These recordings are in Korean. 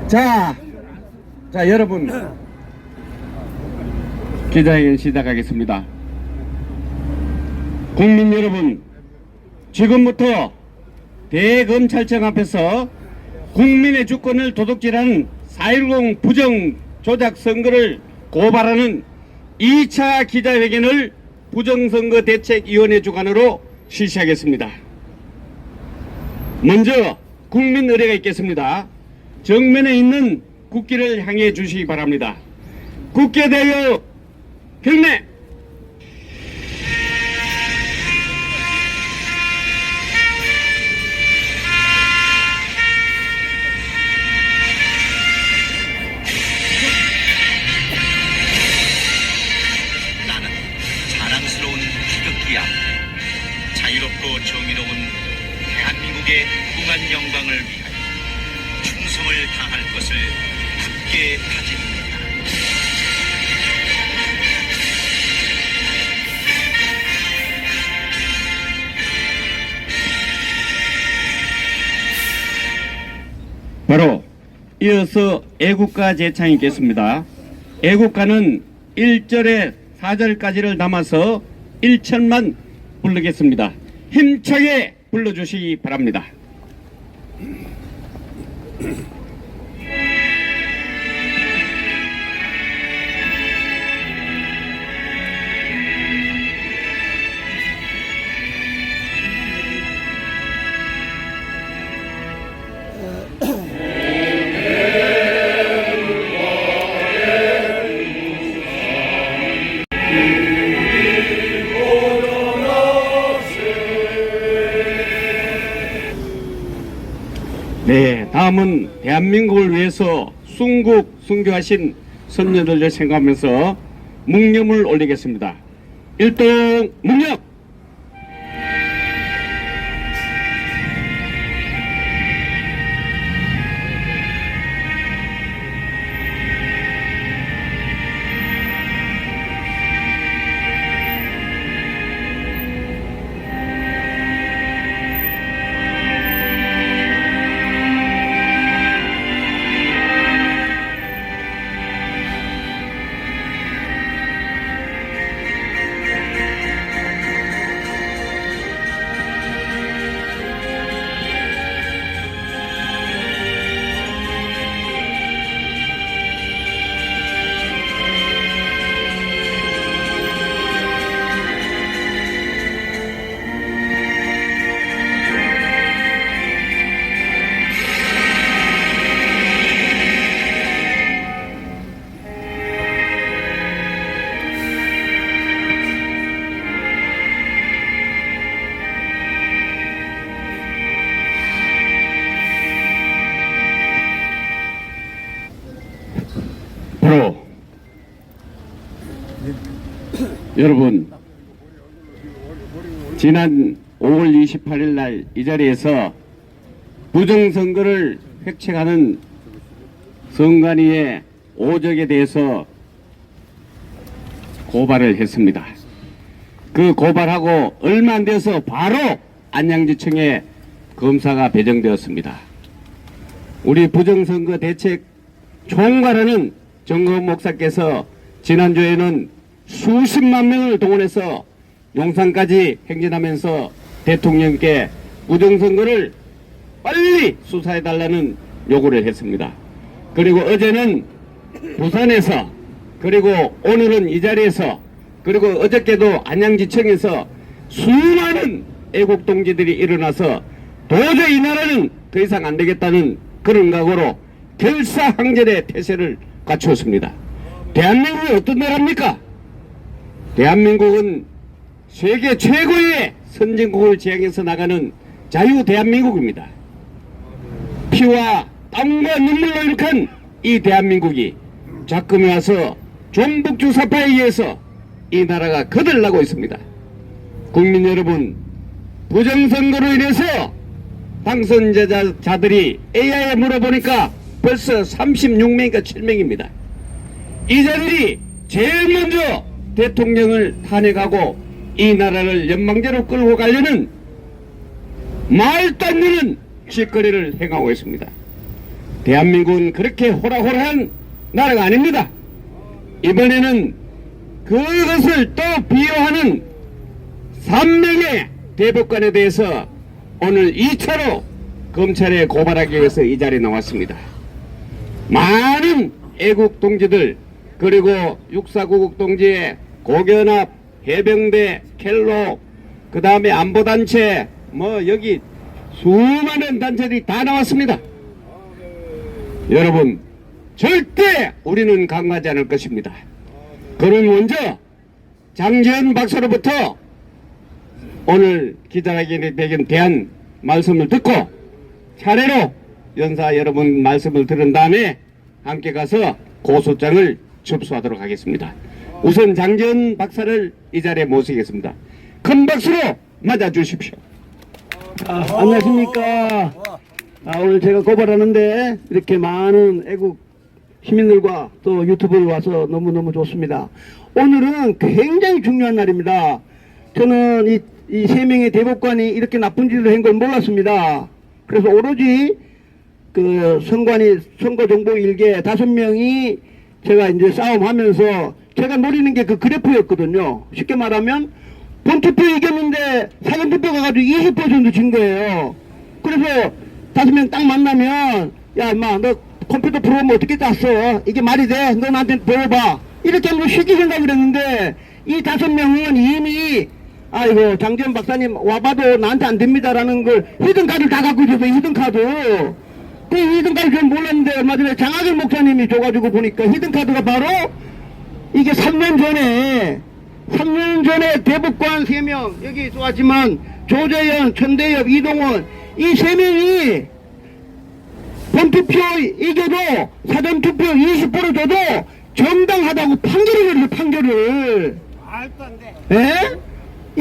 자, 여러분, 기자회견 시작하겠습니다. 국민 여러분, 지금부터 대검찰청 앞에서 국민의 주권을 도둑질한 4.10 부정 조작 선거를 고발하는 2차 기자회견을 부정선거대책위원회 주관으로 실시하겠습니다. 먼저 국민 의례가 있겠습니다. 정면에 있는 국기를 향해 주시기 바랍니다. 국기에 대하여 경례! 나는 자랑스러운 태극기 앞에 자유롭고 정의로운 대한민국의 무궁한 영광을 위하여 충성을 다할 것을 굳게 다짐합니다. 바로 이어서 애국가 제창이 있겠습니다. 애국가는 1절에 4절까지를 담아서 1절만 부르겠습니다. 힘차게 불러주시기 바랍니다. 네, 다음은 대한민국을 위해서 순교하신 선녀들을 생각하면서 묵념을 올리겠습니다. 일동 묵념! 여러분, 지난 5월 28일 날 이 자리에서 부정선거를 획책하는 선관위의 오적에 대해서 고발을 했습니다. 그 고발하고 얼마 안 돼서 바로 안양지청에 검사가 배정되었습니다. 우리 부정선거 대책 총괄하는 정거원 목사께서 지난주에는 수십만 명을 동원해서 용산까지 행진하면서 대통령께 부정선거를 빨리 수사해달라는 요구를 했습니다. 그리고 어제는 부산에서, 그리고 오늘은 이 자리에서, 그리고 어저께도 안양지청에서 수많은 애국동지들이 일어나서 도저히 이 나라는 더 이상 안 되겠다는 그런 각오로 결사항전의 태세를 갖추었습니다. 대한민국이 어떤 나라입니까? 대한민국은 세계 최고의 선진국을 지향해서 나가는 자유 대한민국입니다. 피와 땀과 눈물로 일으킨 이 대한민국이 작금에 와서 종북주 사파에 의해서 이 나라가 거들나고 있습니다. 국민 여러분, 부정선거로 인해서 당선자들이 AI에 물어보니까 벌써 36명인가 7명입니다. 이 자들이 제일 먼저 대통령을 탄핵하고 이 나라를 연방제로 끌고 가려는 말도 안 되는 짓거리를 행하고 있습니다. 대한민국은 그렇게 호락호락한 나라가 아닙니다. 이번에는 그것을 또 비호하는 3명의 대법관에 대해서 오늘 2차로 검찰에 고발하기 위해서 이 자리에 나왔습니다. 많은 애국 동지들 그리고 육사구국 동지의 고견합, 해병대, 켈로 그 다음에 안보단체 여기 수많은 단체들이 다 나왔습니다. 여러분 절대 우리는 강요하지 않을 것입니다. 그럼 먼저 장재현 박사로부터 오늘 기자회견에 대한 말씀을 듣고 차례로 연사 여러분 말씀을 들은 다음에 함께 가서 고소장을 접수하도록 하겠습니다. 우선 장재현 박사를 이 자리에 모시겠습니다. 큰 박수로 맞아주십시오. 안녕하십니까. 오늘 제가 고발하는데 이렇게 많은 애국 시민들과 또 유튜브에 와서 너무너무 좋습니다. 오늘은 굉장히 중요한 날입니다. 저는 이 세 명의 대법관이 이렇게 나쁜 짓을 한 걸 몰랐습니다. 그래서 오로지 그 선거 정보 일개 5명이 제가 이제 싸움하면서 제가 노리는 게 그 그래프였거든요. 쉽게 말하면 본투표 이겼는데 사전투표 가가지고 20% 진 거예요. 그래서 5명 딱 만나면 야 인마 너 컴퓨터 프로그램 어떻게 짰어? 이게 말이 돼? 너 나한테 보여봐. 이렇게 하면 쉽게 생각을 했는데 이 5명은 이미 아이고 장재현 박사님 와봐도 나한테 안 됩니다라는 걸 히든카드를 다 갖고 있어서 히든카드 그 히든카드 전 몰랐는데 얼마 전에 장하길 목사님이 줘가지고 보니까 히든카드가 바로 이게 3년 전에 대법관 3명 여기 쏘았지만 조재현, 천대엽, 이동원 이 3명이 본투표 이겨도 사전투표 20% 줘도 정당하다고 판결을 내려 판결을 말도 안 돼. 예?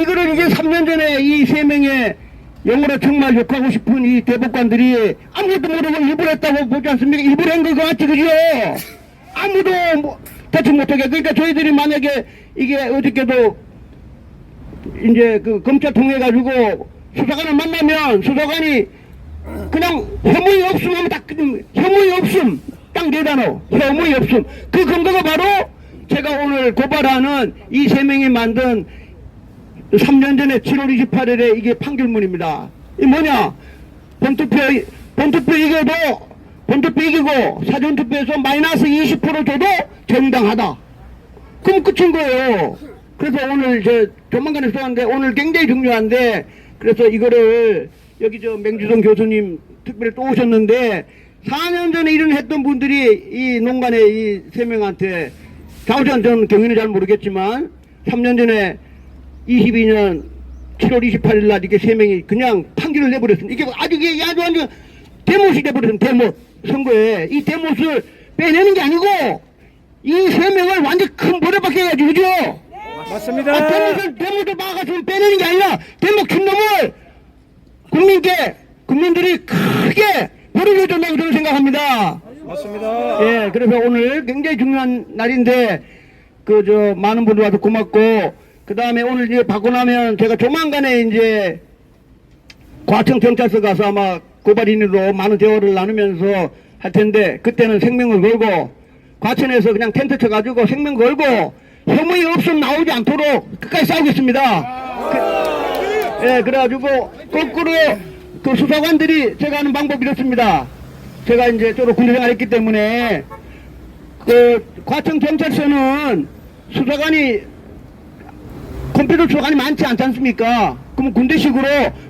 이거를 이제 3년 전에 이 3명의 영어로 정말 욕하고 싶은 이 대법관들이 아무것도 모르고 일부러 했다고 보지 않습니까? 일부러 한 거 같지 그죠? 아무도 대체 못하게. 그러니까 저희들이 만약에 이게 어저께도 이제 그 검찰 통해가지고 수사관을 만나면 수사관이 그냥 혐의 없음 하면 딱 혐의 없음 딱 네 단어 혐의 없음. 그 근거가 바로 제가 오늘 고발하는 이 3명이 만든 3년 전에 7월 28일에 이게 판결문입니다. 이 뭐냐? 본투표 이기고 사전투표에서 마이너스 20% 줘도 정당하다. 그럼 끝인 거예요. 그래서 오늘 조만간에 쏘았는데 오늘 굉장히 중요한데 그래서 이거를 여기 맹주성 교수님 특별히 또 오셨는데 4년 전에 일을 했던 분들이 이 농간에 이 3명한테 좌우전 저는 경위는 잘 모르겠지만 3년 전에 22년 7월 28일 날 이게 3명이 그냥 판결을 내버렸습니다. 이게 아주 대못이 돼버렸습니다. 대못 선거에 이 대못을 빼내는 게 아니고 이 3명을 완전 큰 벌에 받게 해야지 그죠? 맞습니다. 대못을 막아서 빼내는 게 아니라 대못 큰 놈을 국민들이 크게 벌을 줘준다고 저는 생각합니다. 맞습니다. 예, 그래서 오늘 굉장히 중요한 날인데 많은 분들 와서 고맙고 그 다음에 오늘 이제 받고 나면 제가 조만간에 이제 과천 경찰서 가서 아마 고발인으로 많은 대화를 나누면서 할 텐데 그때는 생명을 걸고 과천에서 그냥 텐트 쳐가지고 생명 걸고 혐의 없음 나오지 않도록 끝까지 싸우겠습니다. 예, 그래가지고 거꾸로 그 수사관들이 제가 하는 방법이 이렇습니다. 제가 이제 저로 군대 생활했기 때문에 그 과천 경찰서는 수사관이 컴퓨터 수사관이 많지 않지 않습니까? 그럼 군대식으로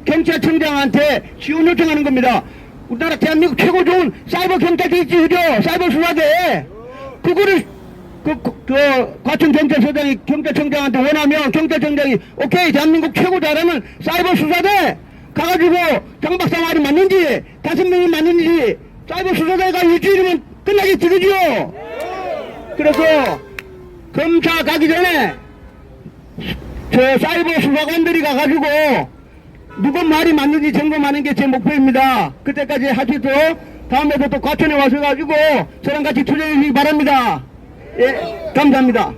경찰청장한테 지원 요청하는 겁니다. 우리나라 대한민국 최고 좋은 사이버 경찰대 있지 그죠? 사이버 수사대 그거를 과천 경찰서장이 경찰청장한테 원하면 경찰청장이 오케이 대한민국 최고 잘하는 사이버 수사대 가가지고 장 박사 말이 맞는지 5명이 맞는지 사이버 수사대가 일주일이면 끝나겠지 그죠? 그래서 검사 가기 전에 저 사이버 수사관들이 가가지고 누구 말이 맞는지 점검하는 게 제 목표입니다. 그때까지 하시죠. 다음에도 또 과천에 와서가지고 저랑 같이 투쟁해 주시기 바랍니다. 예, 감사합니다.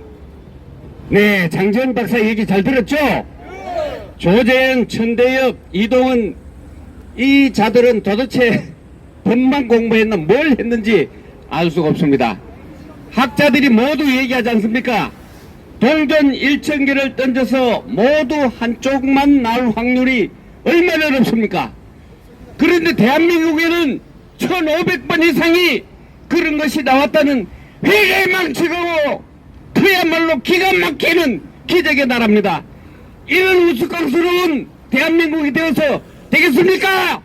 네, 장재현 박사 얘기 잘 들었죠? 조재현, 천대엽, 이동은 이 자들은 도대체 법만 공부했나 뭘 했는지 알 수가 없습니다. 학자들이 모두 얘기하지 않습니까? 동전 1,000개를 던져서 모두 한쪽만 나올 확률이 얼마나 높습니까? 그런데 대한민국에는 1,500번 이상이 그런 것이 나왔다는 회개망측하고 그야말로 기가 막히는 기적의 나라입니다. 이런 우스꽝스러운 대한민국이 되어서 되겠습니까?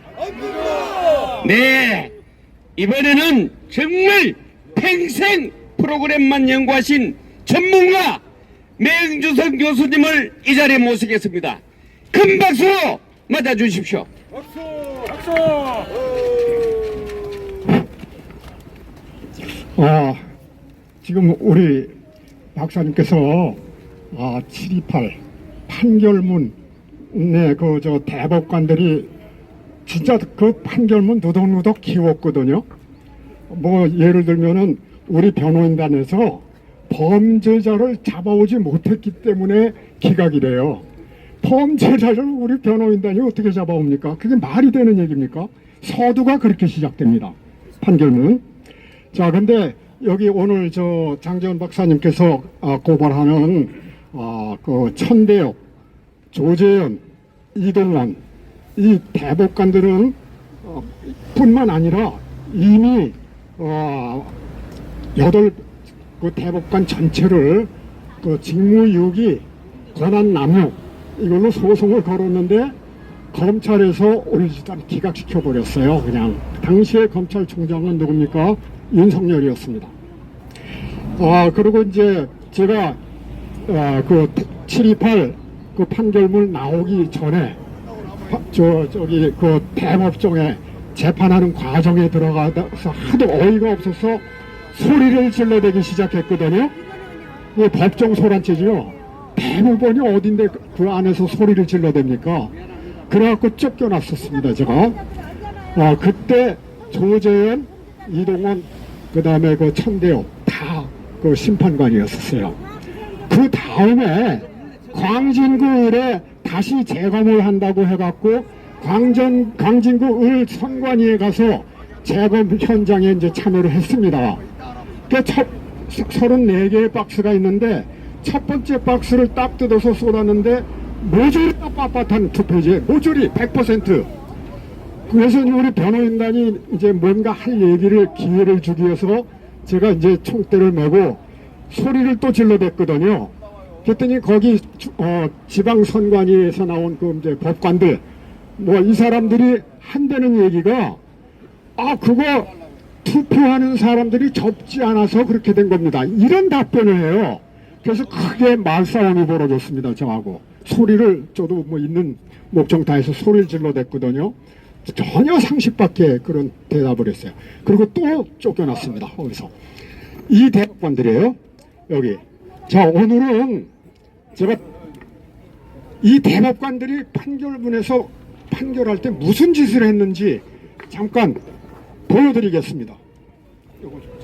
네, 이번에는 정말 평생 프로그램만 연구하신 전문가 매응주석 교수님을 이 자리에 모시겠습니다. 큰 박수로 맞아주십시오. 박수! 지금 우리 박사님께서 728 판결문 저 대법관들이 진짜 그 판결문 누덕누덕 키웠거든요. 뭐 예를 들면은 우리 변호인단에서 범죄자를 잡아오지 못했기 때문에 기각이래요. 범죄자를 우리 변호인단이 어떻게 잡아옵니까? 그게 말이 되는 얘기입니까? 서두가 그렇게 시작됩니다. 판결문. 자, 근데 여기 오늘 저 장재원 박사님께서 고발하는 그 천대엽, 조재현, 이동원 이 대법관들은 뿐만 아니라 이미 8 그 대법관 전체를 그 직무유기, 권한남용 이걸로 소송을 걸었는데 검찰에서 일단 기각시켜 버렸어요. 그냥 당시에 검찰총장은 누굽니까? 윤석열이었습니다. 그리고 이제 제가 그 728 그 판결문 나오기 전에 저기 그 대법정에 재판하는 과정에 들어가서 하도 어이가 없어서 소리를 질러대기 시작했거든요. 그 법정 소란죄죠. 대법원이 어딘데 그 안에서 소리를 질러댑니까? 그래갖고 쫓겨났었습니다, 제가. 그때 조재현, 이동원, 그 다음에 그 천대엽 다 그 심판관이었었어요. 그 다음에 광진구 을에 다시 재검을 한다고 해갖고 광진구 을 선관위에 가서 재검 현장에 이제 참여를 했습니다. 그 34개의 박스가 있는데 첫 번째 박스를 딱 뜯어서 쏟았는데 모조리 빳빳한 투표지, 모조리 100%. 그래서 우리 변호인단이 이제 뭔가 할 얘기를 기회를 주기 위해서 제가 이제 총대를 메고 소리를 또 질러댔거든요. 그랬더니 거기 지방선관위에서 나온 그 이제 법관들 뭐 이 사람들이 한다는 얘기가 그거 투표하는 사람들이 적지 않아서 그렇게 된 겁니다. 이런 답변을 해요. 그래서 크게 말싸움이 벌어졌습니다. 저하고 소리를 저도 뭐 있는 목청 다해서 소리를 질러댔거든요. 전혀 상식밖에 그런 대답을 했어요. 그리고 또 쫓겨났습니다. 거기서 이 대법관들이에요. 여기. 자, 오늘은 제가 이 대법관들이 판결문에서 판결할 때 무슨 짓을 했는지 잠깐 보여드리겠습니다. 요거 좀.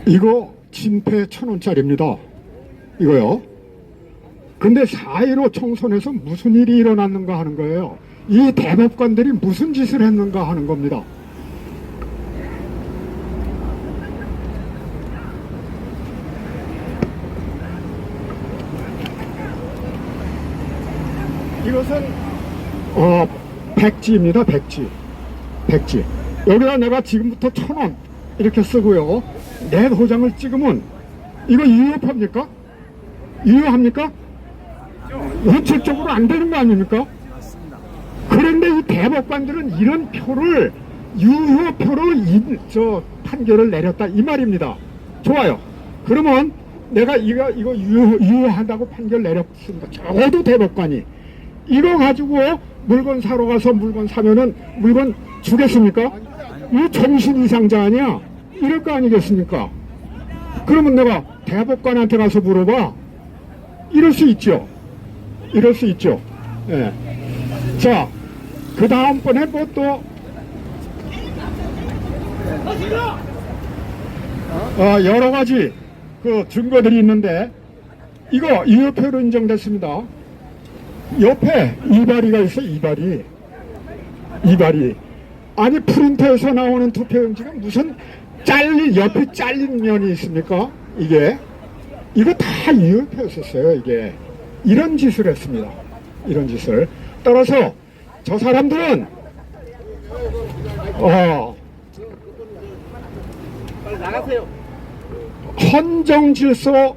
이거 진패 1,000원짜리입니다. 이거요. 근데 4.15 총선에서 무슨 일이 일어났는가 하는 거예요. 이 대법관들이 무슨 짓을 했는가 하는 겁니다. 이것은 백지입니다. 백지. 여기다 내가 지금부터 1,000원 이렇게 쓰고요. 내 도장을 찍으면 이거 유효합니까? 유효합니까? 원칙적으로 안 되는 거 아닙니까? 그런데 이 대법관들은 이런 표를 유효표로 판결을 내렸다 이 말입니다. 좋아요. 그러면 내가 이거 유효하다고 판결 내렸습니다. 적어도 대법관이 이거 가지고 물건 사러 가서 물건 사면은 물건 주겠습니까? 이 정신 이상자 아니야? 이럴 거 아니겠습니까? 그러면 내가 대법관한테 가서 물어봐. 이럴 수 있죠. 예. 자, 그 다음번에 뭐 또 여러 가지 그 증거들이 있는데 이거 유효표로 인정됐습니다. 옆에 이발이가 있어. 이발이 아니 프린터에서 나오는 투표용지가 무슨 옆에 잘린 면이 있습니까? 이거 다 유효표였었어요. 이게 이런 짓을 했습니다. 이런 짓을 따라서 저 사람들은 헌정 질서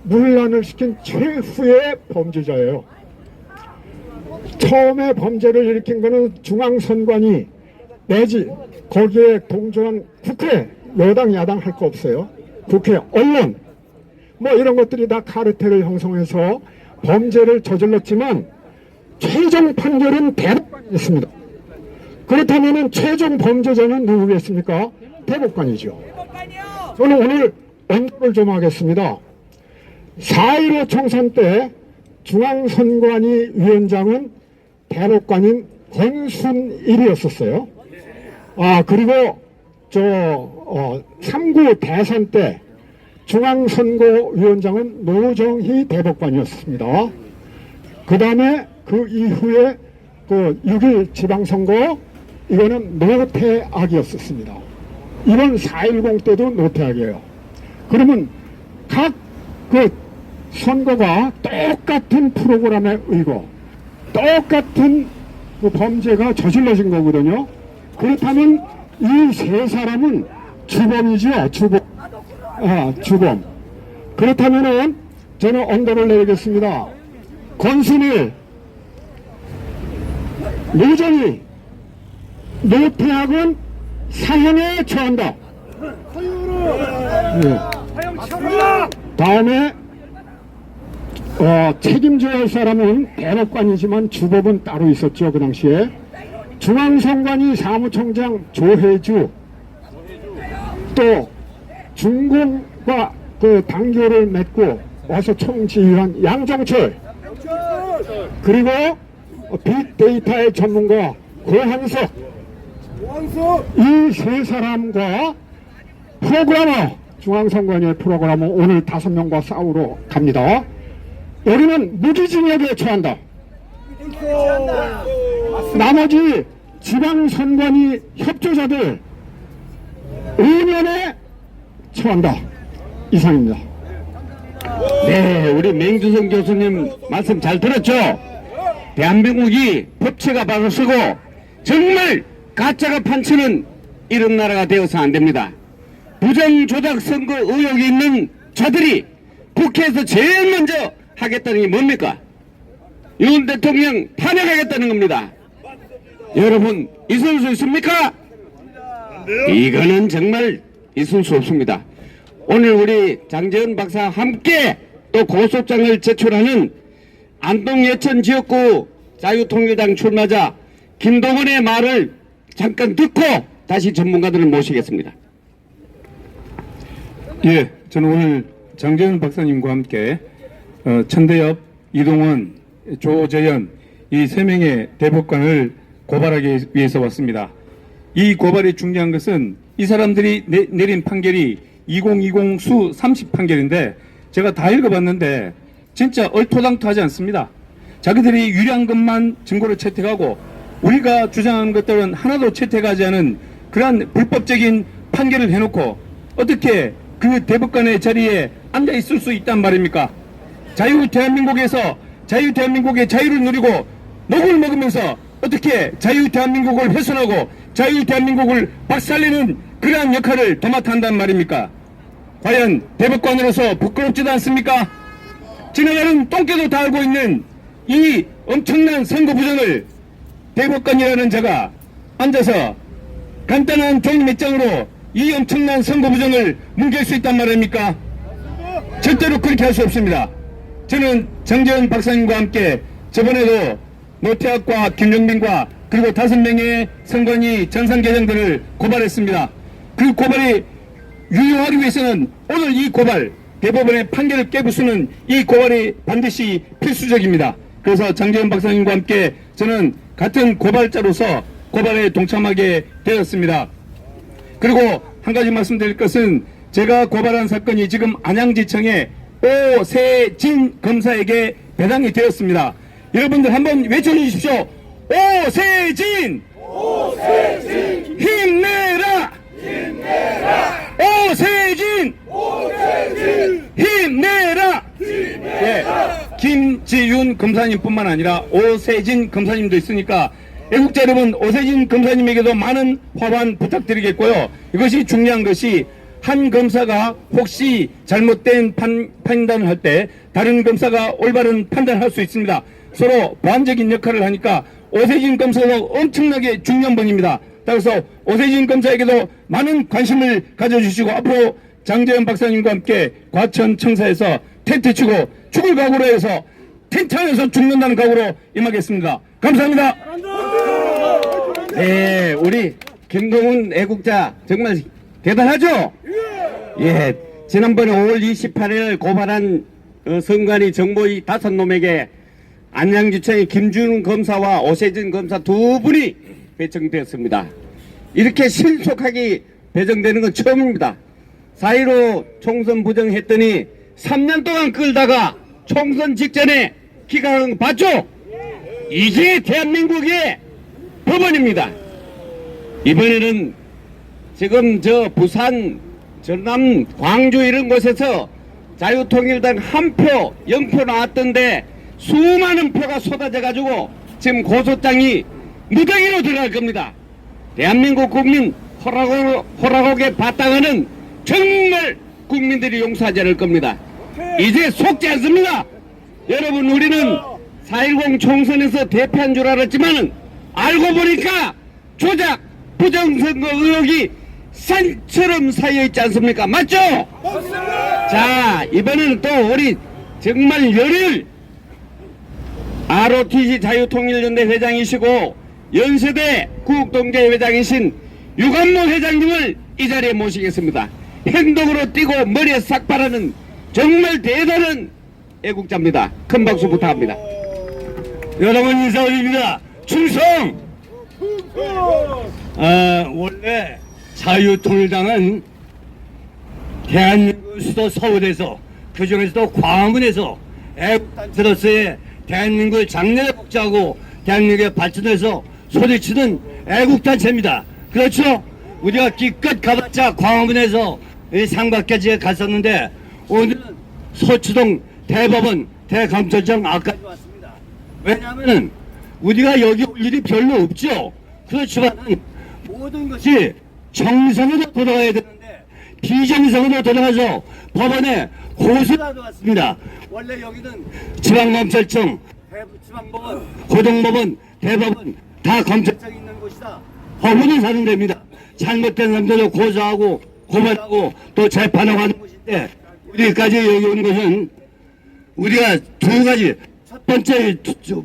문란을 시킨 최후의 범죄자예요. 처음에 범죄를 일으킨 거는 중앙선관위 내지 거기에 동조한 국회, 여당 야당 할 거 없어요. 국회, 언론 뭐 이런 것들이 다 카르텔을 형성해서 범죄를 저질렀지만 최종 판결은 대법관이었습니다. 그렇다면 최종 범죄자는 누구겠습니까? 대법관이죠. 저는 오늘 언급을 좀 하겠습니다. 4.15 총선 때 중앙선관위 위원장은 대법관인 권순일이었었어요. 그리고 3.9 대선 때 중앙선거위원장은 노정희 대법관이었습니다. 그 다음에 그 이후에 그 6.1 지방선거 이거는 노태악이었었습니다. 이번 4.10 때도 노태악이에요. 그러면 각 그 선거가 똑같은 프로그램에 의거 똑같은 그 범죄가 저질러진 거거든요. 그렇다면 이 세 사람은 주범이죠. 주범. 그렇다면은 저는 언더를 내리겠습니다. 권순일, 노정희, 노태악은 사형에 처한다. 다음에 책임져야 할 사람은 대법관이지만 주법은 따로 있었죠. 그 당시에 중앙선관위 사무총장 조혜주, 또 중공과 그 당교를 맺고 와서 총지휘한 양정철, 그리고 빅데이터의 전문가 고한석, 이 세 사람과 프로그래머, 중앙선관위의 프로그래머 오늘 5명과 싸우러 갑니다. 여기는 무기징역에 처한다. 나머지 지방선관위 협조자들 5년에 처한다. 이상입니다. 네, 우리 맹주성 교수님 말씀 잘 들었죠? 대한민국이 법치가 바로서고 정말 가짜가 판치는 이런 나라가 되어서 안 됩니다. 부정조작 선거 의혹이 있는 자들이 국회에서 제일 먼저 하겠다는 게 뭡니까? 윤 대통령 탄핵하겠다는 겁니다. 여러분 있을 수 있습니까? 이거는 정말 있을 수 없습니다. 오늘 우리 장재현 박사와 함께 또 고소장을 제출하는 안동 예천 지역구 자유통일당 출마자 김동원의 말을 잠깐 듣고 다시 전문가들을 모시겠습니다. 예, 저는 오늘 장재현 박사님과 함께 천대엽, 이동원, 조재현 이 3명의 대법관을 고발하기 위해서 왔습니다. 이 고발이 중요한 것은 이 사람들이 내린 판결이 2020 수 30 판결인데 제가 다 읽어봤는데 진짜 얼토당토하지 않습니다. 자기들이 유리한 것만 증거를 채택하고 우리가 주장하는 것들은 하나도 채택하지 않은 그러한 불법적인 판결을 해놓고 어떻게 그 대법관의 자리에 앉아 있을 수 있단 말입니까? 대한민국에서 대한민국의 자유를 누리고 녹을 먹으면서 어떻게 대한민국을 훼손하고 대한민국을 박살내는 그러한 역할을 도맡아 한단 말입니까? 과연 대법관으로서 부끄럽지도 않습니까? 지나가는 똥개도 다 알고 있는 이 엄청난 선거 부정을 대법관이라는 자가 앉아서 간단한 종이 몇 장으로 이 엄청난 선거 부정을 뭉갤 수 있단 말입니까? 절대로 그렇게 할 수 없습니다. 저는 장재현 박사님과 함께 저번에도 노태악과 김영민과 그리고 5명의 선관위 전산계장들을 고발했습니다. 그 고발이 유효하기 위해서는 오늘 이 고발, 대법원의 판결을 깨부수는 이 고발이 반드시 필수적입니다. 그래서 장재현 박사님과 함께 저는 같은 고발자로서 고발에 동참하게 되었습니다. 그리고 한 가지 말씀드릴 것은 제가 고발한 사건이 지금 안양지청의 오세진 검사에게 배당이 되었습니다. 여러분들 한번 외쳐주십시오. 오세진! 오세진! 힘내라! 힘내라! 오세진! 오세진! 힘내라! 힘내라! 예, 김지윤 검사님뿐만 아니라 오세진 검사님도 있으니까 애국자 여러분, 오세진 검사님에게도 많은 화반 부탁드리겠고요. 이것이 중요한 것이 한 검사가 혹시 잘못된 판단을 할 때 다른 검사가 올바른 판단을 할 수 있습니다. 서로 보완적인 역할을 하니까 오세진 검사도 엄청나게 중요한 분입니다. 따라서 오세진 검사에게도 많은 관심을 가져주시고 앞으로 장재현 박사님과 함께 과천 청사에서 텐트 치고 죽을 각오로 해서 텐트 안에서 죽는다는 각오로 임하겠습니다. 감사합니다. 네, 우리 김동훈 애국자 정말 대단하죠? 예, 지난번에 5월 28일 고발한 선관위 정보위 5놈에게 안양지청의 김준훈 검사와 오세진 검사 두 분이 배정되었습니다. 이렇게 신속하게 배정되는 건 처음입니다. 4.15 총선 부정했더니 3년 동안 끌다가 총선 직전에 기각한 거 봤죠? 이게 대한민국의 법원입니다. 이번에는 지금 저 부산, 전남, 광주 이런 곳에서 자유통일당 한 표, 0표 나왔던데 수많은 표가 쏟아져 가지고 지금 고소장이 무더기로 들어갈 겁니다. 대한민국 국민 호락호락하게 바탕하는 정말 국민들이 용서하지 않을 겁니다. 이제 속지 않습니다. 여러분, 우리는 4.10 총선에서 대패한 줄 알았지만은 알고 보니까 조작, 부정선거 의혹이 산처럼 쌓여있지 않습니까? 맞죠? 맞습니다. 자, 이번에는 또 우리 정말 열일 ROTC 자유통일연대 회장이시고 연세대 구국동대 회장이신 유관모 회장님을 이 자리에 모시겠습니다. 행동으로 뛰고 머리에 싹 바라는 정말 대단한 애국자입니다. 큰 박수 부탁합니다. 여러분 인사드립니다. 충성! 원래 자유통일당은 대한민국 수도 서울에서 그중에서도 광화문에서 애국단체로서의 대한민국을 장래에 복지하고 대한민국의 발전에서 소리치는 애국단체입니다. 그렇죠? 우리가 기껏 가봤자 광화문에서 이 상박까지 갔었는데 오늘은 서초동 대법원 대감찰청 앞까지 왔습니다. 왜냐하면 우리가 여기 올 일이 별로 없죠. 그렇지만 모든 것이 정상으로 돌아가야 되는데 비정상으로 돌아가서 법원에 고소를 하러 왔습니다. 원래 여기는 지방검찰청, 지방법원, 고등법원, 대법원 다 검찰청이 있는 곳이다. 법원을 사는 데입니다. 잘못된 사람들을 고소하고 고발하고 또 재판하고 하는 곳인데 우리까지 여기 온 것은 우리가 두 가지. 첫 번째,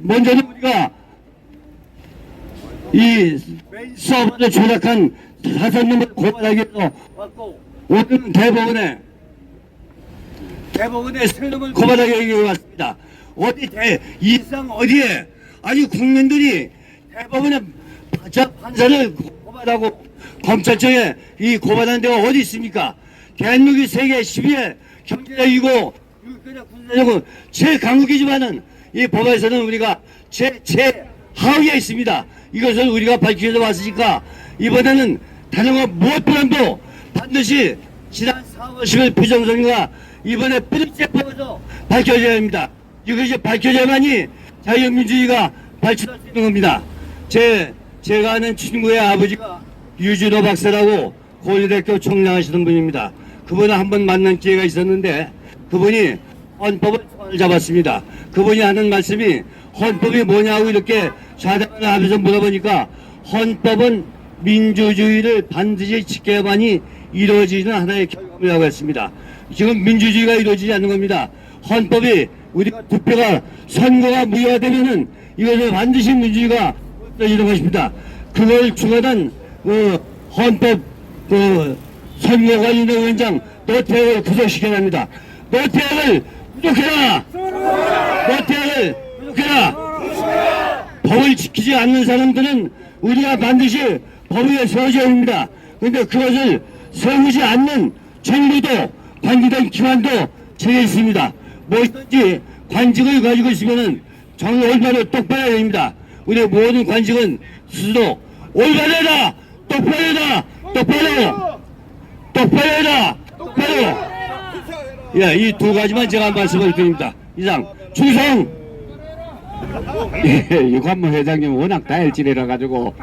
먼저는 우리가 이 서버를 조작한 5놈을 고발하기 위해서 왔고 오늘은 대법원에 세 놈을 고발하기 위해 왔습니다. 어디 이상 어디에 아니 국민들이 대법원에 판사를 고발하고 검찰청에 이 고발하는 데가 어디 있습니까? 대한민국이 세계 10위의 경제력이고 군사력은 최강국이지만은 이 법에서는 우리가 하위에 있습니다. 이것을 우리가 밝히기 위해서 왔으니까 이번에는 다른 것 무엇보다도 반드시 지난 4월 10일 부정선거가 이번에 뿌리째 뽑아서 밝혀져야 합니다. 이것이 밝혀져야만이 자유민주주의가 발전할 수 있는 겁니다. 제가 아는 친구의 아버지가 유준호 박사라고 고려대학교 총장하시던 분입니다. 그분을 한번 만난 기회가 있었는데 그분이 헌법을 잡았습니다. 그분이 하는 말씀이 헌법이 뭐냐고 이렇게 좌담을 하면서 물어보니까 헌법은 민주주의를 반드시 지켜야만이 이루어지는 하나의 결과라고 했습니다. 지금 민주주의가 이루어지지 않는 겁니다. 헌법이 우리가 투표가 선거가 무효화되면은 이것은 반드시 민주주의가 없어지는 것입니다. 그걸 주관한 헌법 선거관리위원장 노태우를 구속시켜야 합니다. 노태우를 구속해라! 노태우를 구속해라! 법을 지키지 않는 사람들은 우리가 반드시 법위에 세워줘야 합니다. 근데 그것을 세우지 않는 정부도 관계된 기관도 정해 있습니다. 무엇이든지 관직을 가지고 있으면은 정의 올바로 똑바로 해야 됩니다. 우리 모든 관직은 스스로 올바르다, 똑바르다, 똑바로, 똑바르다, 똑바로. 예, 이 두 가지만 제가 말씀을 드립니다. 이상 충성. 예, 유관무 회장님 워낙 다혈질이라 가지고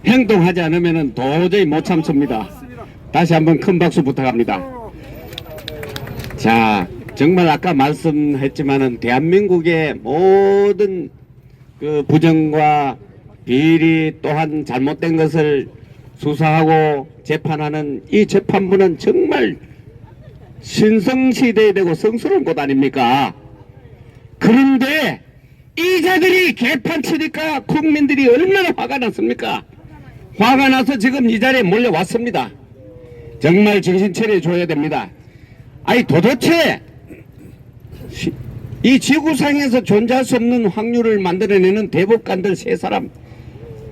행동하지 않으면은 도저히 못 참습니다. 다시 한번 큰 박수 부탁합니다. 자, 정말 아까 말씀했지만은 대한민국의 모든 그 부정과 비리 또한 잘못된 것을 수사하고 재판하는 이 재판부는 정말 신성시대에 되고 성스러운 곳 아닙니까? 그런데 이자들이 개판 치니까 국민들이 얼마나 화가 났습니까? 화가 나서 지금 이 자리에 몰려왔습니다. 정말 정신 차려줘야 됩니다. 아니 도대체 이 지구상에서 존재할 수 없는 확률을 만들어내는 대법관들 세 사람,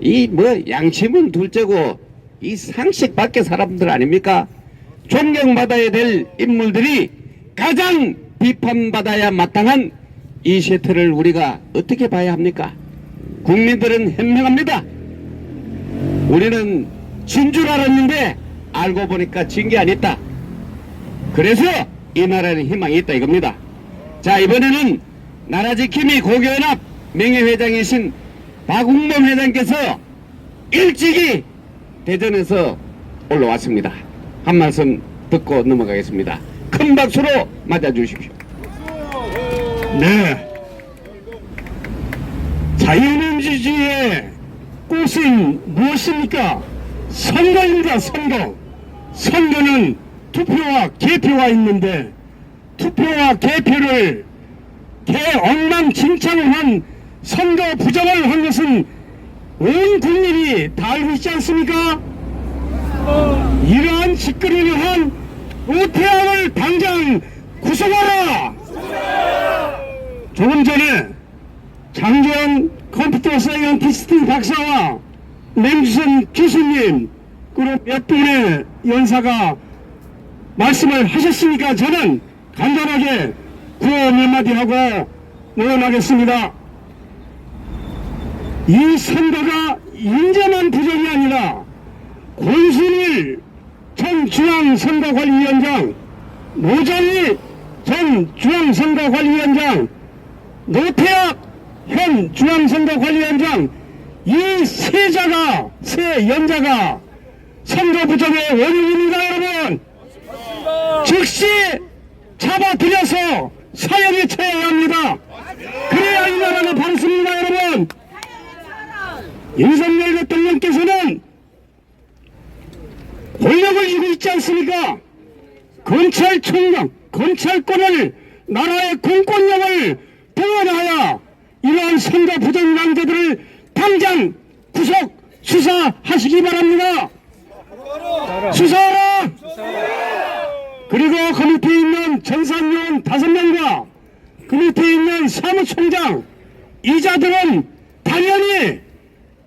이 뭐 양심은 둘째고 이 상식 밖의 사람들 아닙니까? 존경받아야 될 인물들이 가장 비판받아야 마땅한 이 세태를 우리가 어떻게 봐야 합니까? 국민들은 현명합니다. 우리는 진 줄 알았는데 알고 보니까 진 게 아니다. 그래서 이 나라에는 희망이 있다 이겁니다. 자, 이번에는 나라지킴이 고교연합 명예회장이신 박웅범 회장께서 일찍이 대전에서 올라왔습니다. 한 말씀 듣고 넘어가겠습니다. 큰 박수로 맞아주십시오. 네. 자유민주주의의 꽃은 무엇입니까? 선거입니다. 선거. 선거는 투표와 개표가 있는데 투표와 개표를 개엉망진창한 선거 부정을 한 것은 온 국민이 다 알고 있지 않습니까? 이러한 짓거리를 오태양을 당장 구속하라! 조금 전에 장재원 컴퓨터 사이언티스트 박사와 맹주선 교수님 그리고 몇 분의 연사가 말씀을 하셨으니까 저는 간단하게 구호 몇 마디 하고 물러나겠습니다. 이 선거가 인재만 부정이 아니라 권순일 전 중앙선거관리위원장, 노정희 전 중앙선거관리위원장, 노태학 현 중앙선거관리위원장 이 세 연자가 선거 부정의 원인입니다. 여러분 즉시 잡아들여서 사형에 처해야 합니다. 그래야 이 나라가 바르습니다. 여러분 윤석열 대통령께서는 권력을 쥐고 있지 않습니까? 검찰총장, 검찰권을 나라의 공권력을 동원하여 이러한 선거 부정 낭자들을 당장 구속 수사하시기 바랍니다. 수사하라! 그리고 그 밑에 있는 전산요원 5명과 그 밑에 있는 사무총장 이자들은 당연히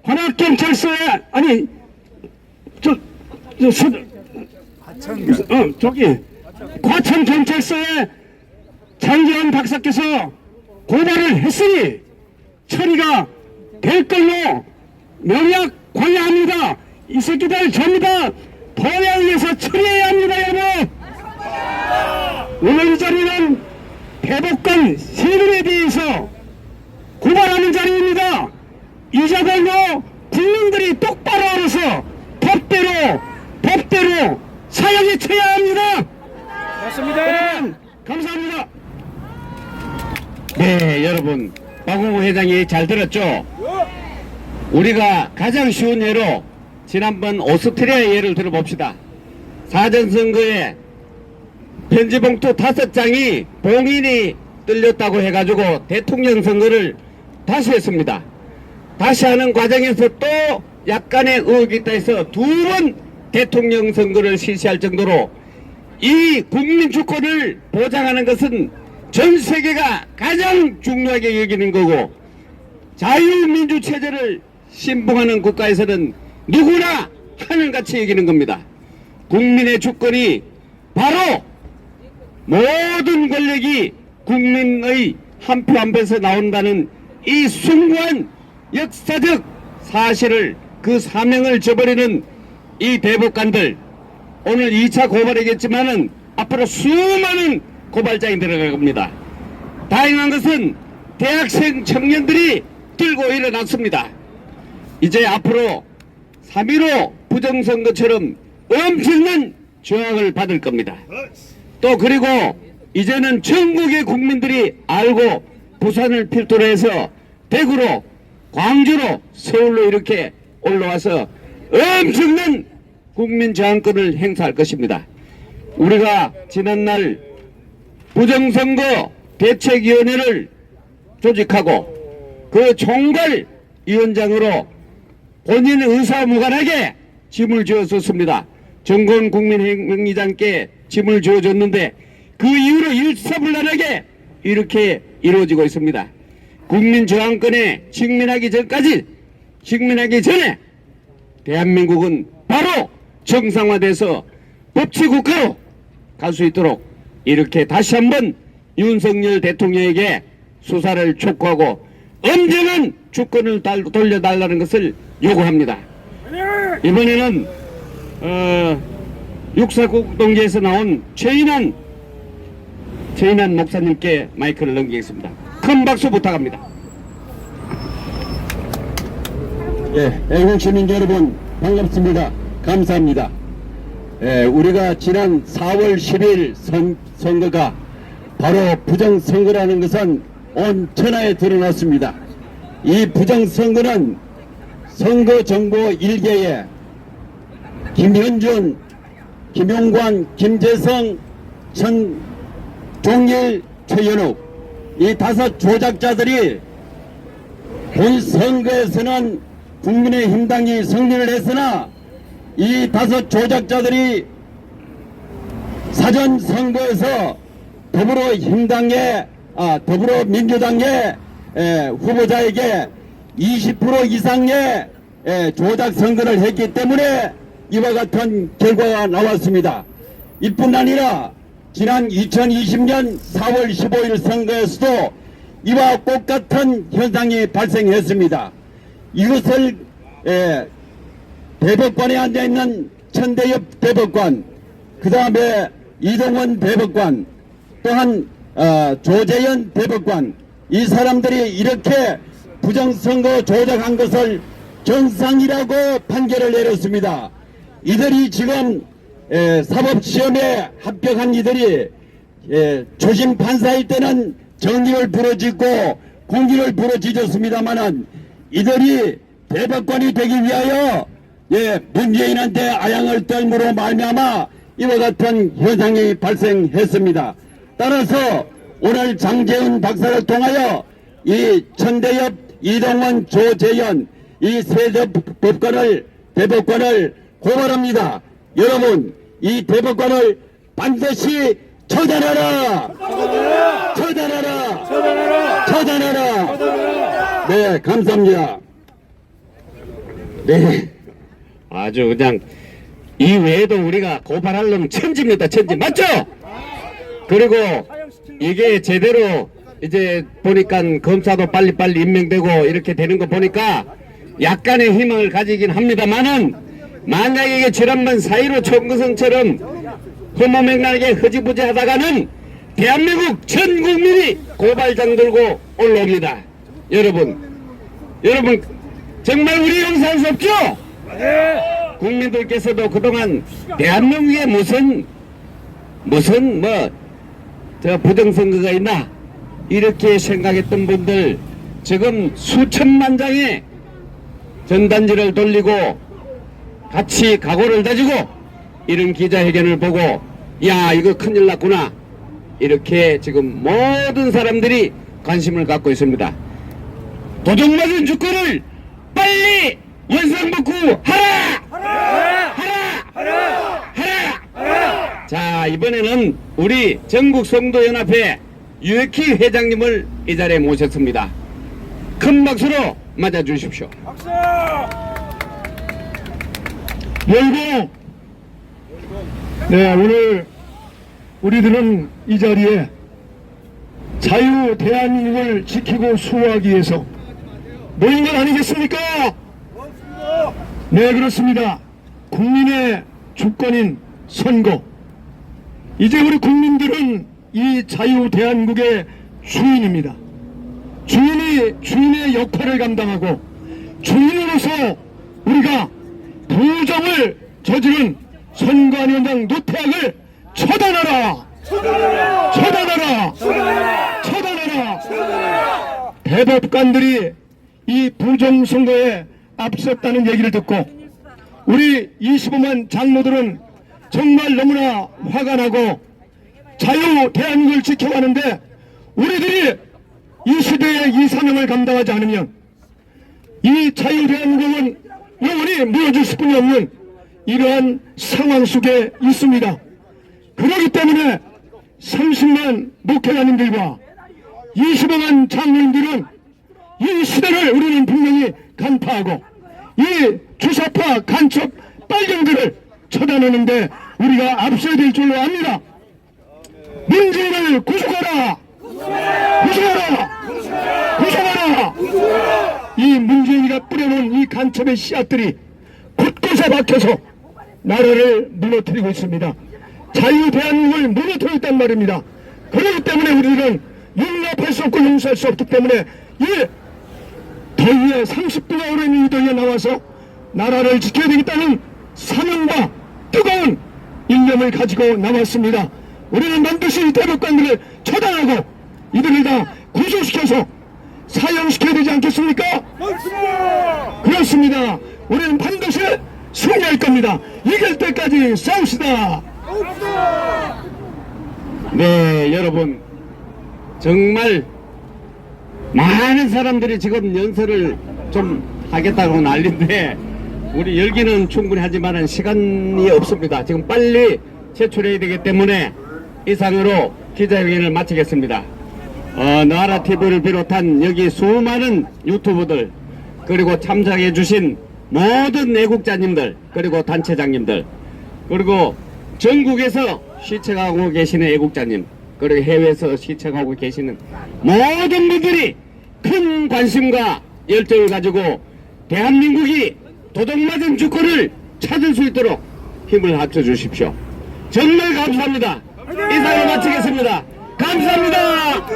관악경찰서에 과천경찰서에 장재원 박사께서 고발을 했으니 처리가 될 걸로 명약 관여합니다. 이 새끼들 전부 다 법에 의해서 처리해야 합니다. 여러분 오늘 이 자리는 대법관 세금에 대해서 고발하는 자리입니다. 이자들도 국민들이 똑바로 알아서 법대로 사형에 처해야 합니다. 맞습니다. 감사합니다. 네, 여러분 박웅호 회장이 잘 들었죠? 우리가 가장 쉬운 예로 지난번 오스트리아 예를 들어봅시다. 사전선거에 편지봉투 5장이 봉인이 뚫렸다고 해가지고 대통령 선거를 다시 했습니다. 다시 하는 과정에서 또 약간의 의혹이 있다 해서 2번 대통령 선거를 실시할 정도로 이 국민 주권을 보장하는 것은 전 세계가 가장 중요하게 여기는 거고 자유민주 체제를 신봉하는 국가에서는 누구나 하늘같이 여기는 겁니다. 국민의 주권이 바로 모든 권력이 국민의 한 표 한 표에서 나온다는 이 숭고한 역사적 사실을 그 사명을 저버리는 이 대법관들 오늘 2차 고발이겠지만은 앞으로 수많은 고발장이 들어갈 겁니다. 다행한 것은 대학생 청년들이 들고 일어났습니다. 이제 앞으로 3.15 부정선거처럼 엄청난 저항을 받을 겁니다. 또 그리고 이제는 전국의 국민들이 알고 부산을 필두로 해서 대구로, 광주로, 서울로 이렇게 올라와서 엄청난 국민 저항권을 행사할 것입니다. 우리가 지난날 부정선거 대책위원회를 조직하고 그 총괄위원장으로 본인 의사와 무관하게 짐을 지었었습니다. 정건 국민행정위장께 짐을 지어줬는데 그 이후로 일사불란하게 이렇게 이루어지고 있습니다. 국민 저항권에 직면하기 전에 대한민국은 바로 정상화돼서 법치국가로 갈 수 있도록 이렇게 다시 한번 윤석열 대통령에게 수사를 촉구하고 엄정한 주권을 돌려달라는 것을 요구합니다. 이번에는 육사국동기에서 나온 최인한 목사님께 마이크를 넘기겠습니다. 큰 박수 부탁합니다. 예, 애국 시민 여러분 반갑습니다. 감사합니다. 예, 우리가 지난 4월 10일 선거가 바로 부정선거라는 것은 온 천하에 드러났습니다. 이 부정선거는 선거정보 1개에 김현준, 김용관, 김재성, 전종일, 최연욱 이 5 조작자들이 본 선거에서는 국민의힘당이 승리를 했으나 이 5 조작자들이 사전 선거에서 더불어민주당의 후보자에게 20% 이상의 조작 선거를 했기 때문에 이와 같은 결과가 나왔습니다. 이뿐 아니라 지난 2020년 4월 15일 선거에서도 이와 똑같은 현상이 발생했습니다. 이것을 대법관에 앉아있는 천대엽 대법관, 그 다음에 이동원 대법관, 또한 조재현 대법관, 이 사람들이 이렇게 부정선거 조작한 것을 정상이라고 판결을 내렸습니다. 이들이 지금 사법시험에 합격한 이들이 초심 판사일 때는 정의를 부러짓고 공기를 부러지셨습니다마는 이들이 대법관이 되기 위하여 문재인한테 아양을 떨므로 말미암아 이와 같은 현상이 발생했습니다. 따라서 오늘 장제훈 박사를 통하여 이 천대엽, 이동원, 조재현 이 세 대법관을 고발합니다. 여러분, 이 대법관을 반드시 처단하라! 처단하라! 네, 감사합니다. 네. 아주 그냥 이 외에도 우리가 고발할 놈 천지입니다. 천지. 맞죠? 그리고 이게 제대로 이제 보니까 검사도 빨리빨리 임명되고 이렇게 되는 거 보니까 약간의 희망을 가지긴 합니다만은 만약에 이게 지난번 4.15 총선처럼 허무맹랑하게 흐지부지 하다가는 대한민국 전 국민이 고발장 들고 올라옵니다. 여러분 정말 우리 용서할 수 없죠? 국민들께서도 그동안 대한민국에 무슨 부정선거가 있나 이렇게 생각했던 분들 지금 수천만 장의 전단지를 돌리고 같이 각오를 다지고 이런 기자회견을 보고 야 이거 큰일 났구나 이렇게 지금 모든 사람들이 관심을 갖고 있습니다. 도둑맞은 주권을 빨리 원상복구하라! 하라! 자, 이번에는 우리 전국 성도연합회 유혁희 회장님을 이 자리에 모셨습니다. 큰 박수로 맞아주십시오. 열고 네, 오늘 우리들은 이 자리에 자유 대한민국을 지키고 수호하기 위해서 모인 것 아니겠습니까? 네, 그렇습니다. 국민의 주권인 선거. 이제 우리 국민들은 이 자유 대한민국의 주인입니다. 주인의 역할을 감당하고 주인으로서 우리가 부정을 저지른 선관위원장 노태악을 처단하라! 처단하라! 처단하라! 대법관들이 이 부정선거에 앞섰다는 얘기를 듣고 우리 25만 장로들은 정말 너무나 화가 나고 자유 대한민국을 지켜가는데 우리들이 이 시대의 이 사명을 감당하지 않으면 이 자유 대한민국은 영원히 무너질 수뿐이 없는 이러한 상황 속에 있습니다. 그렇기 때문에 30만 목회자님들과 25만 장로님들은 이 시대를 우리는 분명히 간파하고 이 주사파 간첩 빨갱들을 처단하는데 우리가 앞서야 될 줄로 압니다. 문재인을 구속하라! 구속하라! 구속하라! 이 문재인이가 뿌려놓은 이 간첩의 씨앗들이 곳곳에 박혀서 나라를 무너뜨리고 있습니다. 자유 대한민국을 무너뜨렸단 말입니다. 그렇기 때문에 우리들은 용납할 수 없고 용서할 수 없기 때문에 이 더위에 30도가 오르는 이 더위에 나와서 나라를 지켜야 되겠다는 사명과 뜨거운 일념을 가지고 나왔습니다. 우리는 반드시 대법관들을 처단하고 이들을 다 구속시켜서 사형시켜야 되지 않겠습니까? 그렇습니다. 우리는 반드시 승리할 겁니다. 이길 때까지 싸웁시다. 네, 여러분 정말 많은 사람들이 지금 연설을 좀 하겠다고 난리인데 우리 열기는 충분히 하지만 시간이 없습니다. 지금 빨리 제출해야 되기 때문에 이상으로 기자회견을 마치겠습니다. 나라TV를 비롯한 여기 수많은 유튜버들 그리고 참석해 주신 모든 애국자님들 그리고 단체장님들 그리고 전국에서 시청하고 계시는 애국자님 그리고 해외에서 시청하고 계시는 모든 분들이 큰 관심과 열정을 가지고 대한민국이 도둑맞은 주권을 찾을 수 있도록 힘을 합쳐 주십시오. 정말 감사합니다. 이상을 마치겠습니다. 감사합니다.